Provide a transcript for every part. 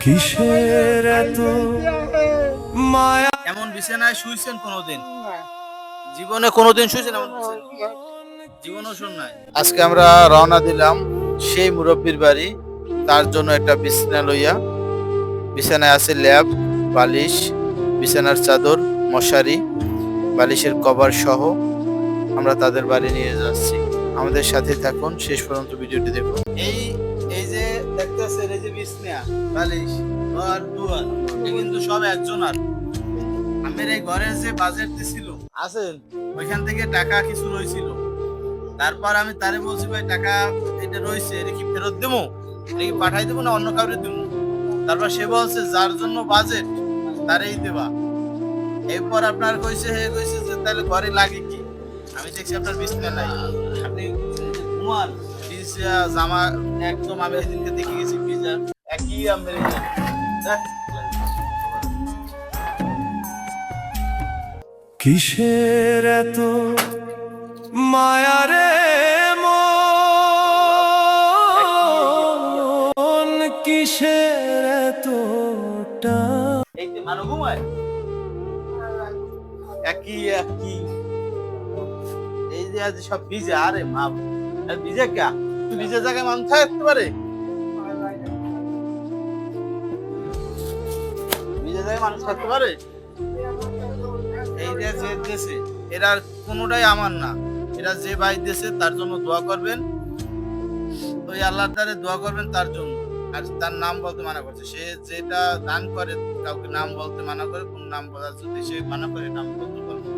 কিসের এত মায়া? এমন বিছানায় শুয়েছেন কোনোদিন? জীবনে কোনোদিন শুয়েছেন এমন বিছানায়? জীবনও শুন নাই। আজকে আমরা রওনা দিলাম সেই মুরব্বীর বাড়ি, তার জন্য একটা বিছানা লইয়া। বিছানায় আছে ল্যাপ, বালিশ, বিছানার চাদর, মশারি, বালিশের কভার সহ আমরা তাদের বাড়ি নিয়ে যাচ্ছি। আমাদের সাথে থাকুন, শেষ পর্যন্ত ভিডিওটি দেখুন। এই এই যে দেখতেছেন, এই যে বিছনা, বালিশ, ঘর দুয়ার, এটা কিন্তু সব একজনের। আমের এই ঘরের যে বাজেট ছিল আছেন, ওইখান থেকে টাকা কিছু রয়েছিল। তারপর আমি তারে বলছি, ভাই টাকা এটা রয়েছে, এটা কি ফেরত দেবো, এটা কি পাঠাই দেবো না অন্য কাউকে দেবো? তারপর সে বলছে যার জন্য বাজেট তারই দেবা। এরপর আপনার কইছে যে তাহলে ঘরে লাগে কি? আমি দেখছি আপনার বিছনা নাই, আপনি ঘুমান, জামা একদম আমি এদিনকে দেখে গেছি পিজা একই আমি কিসের এত মায়া রে মন, কিসের এতটা? এই যে মানুষ ঘুমায় একই একই, এই যে আজ সব ভিজে। আরে মা, আর ভিজে কে? ভিজে জায়গায় মানুষ থাকতে পারে? ভিজে জায়গায় মানুষ থাকতে পারে? এই যে দেশে এরা কোনোটাই আমার না, এরা যে ভাই দেশে তার জন্য দোয়া করবেন, ওই আল্লাহর দ্বারে দোয়া করবেন তার জন্য। আর তার নাম বলতে মানা করছে, সে যেটা দান করে কাউকে নাম বলতে মানা করে, কোন নাম বলা যদি সে মানা করে নাম বলতে পারবো।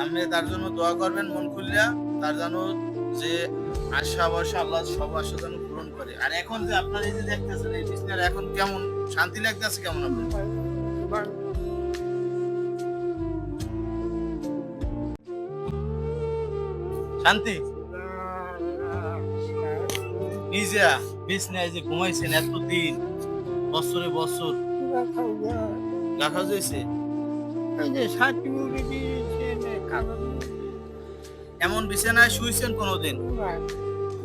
আপনি তার জন্য দোয়া করবেন মন খুলিয়া, তার যেন যে আশা বর্ষা আল্লাহ সব আশা যেন পূরণ করে। আর এখন যে আপনার এই যে দেখতেছেন এই বিছনার এখন কেমন শান্তি লাগতেছে? কেমন আপনার শান্তি? নিজে বিছনায় যে ঘুমাইছেন এতদিন, বছরে বছর দেখা যাইছে, এমন বিছানায় শুয়েছেন কোনোদিন?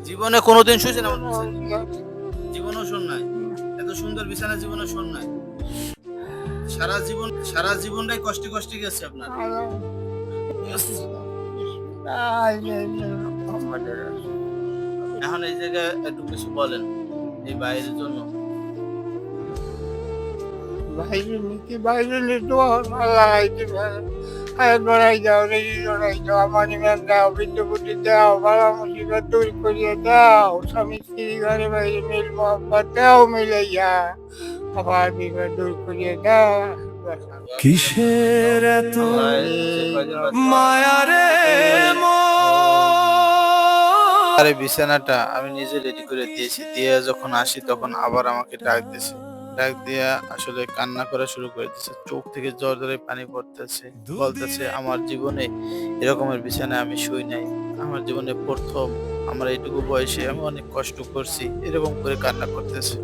জীবনে কোনোদিন শুয়েছেন এমন বিছানায়? জীবনও শুন নাই। এত সুন্দর বিছানা জীবনে শুন নাই। সারা জীবনটাই কষ্টে কষ্টে গেছে আপনার। এখন এই জায়গায় একটু কিছু বলেন এই বাইরের জন্য। বাইরে নিতে বাইরে নিতে লাগাইতে হায়াত বাড়াই দাও, রেডি লড়াই দাও, আমার ইমান দাও, বিদ্যুৎ দাও, বাবা মুসিবত দূর করিয়ে দাও, স্বামী স্ত্রী ঘরে বাইরে মিল মহব্বত দাও মিলাইয়া, আবার বিপদ দূর করিয়ে দাও। কিসের এত মায়া রে মন? আরে বিছানাটা আমি নিজে রেডি করে দিয়েছি, দিয়ে যখন আসি তখন আবার আমাকে ডাক দিয়া আসলে কান্না করা শুরু করে দিয়েছে। চোখ থেকে জোরে জোরে পানি পড়তেছে, বলতেছে আমার জীবনে এরকমের বিছানায় আমি শুই নাই, আমার জীবনে প্রথম, আমার এইটুকু বয়সে আমি অনেক কষ্ট করছি, এরকম করে কান্না করতেছে।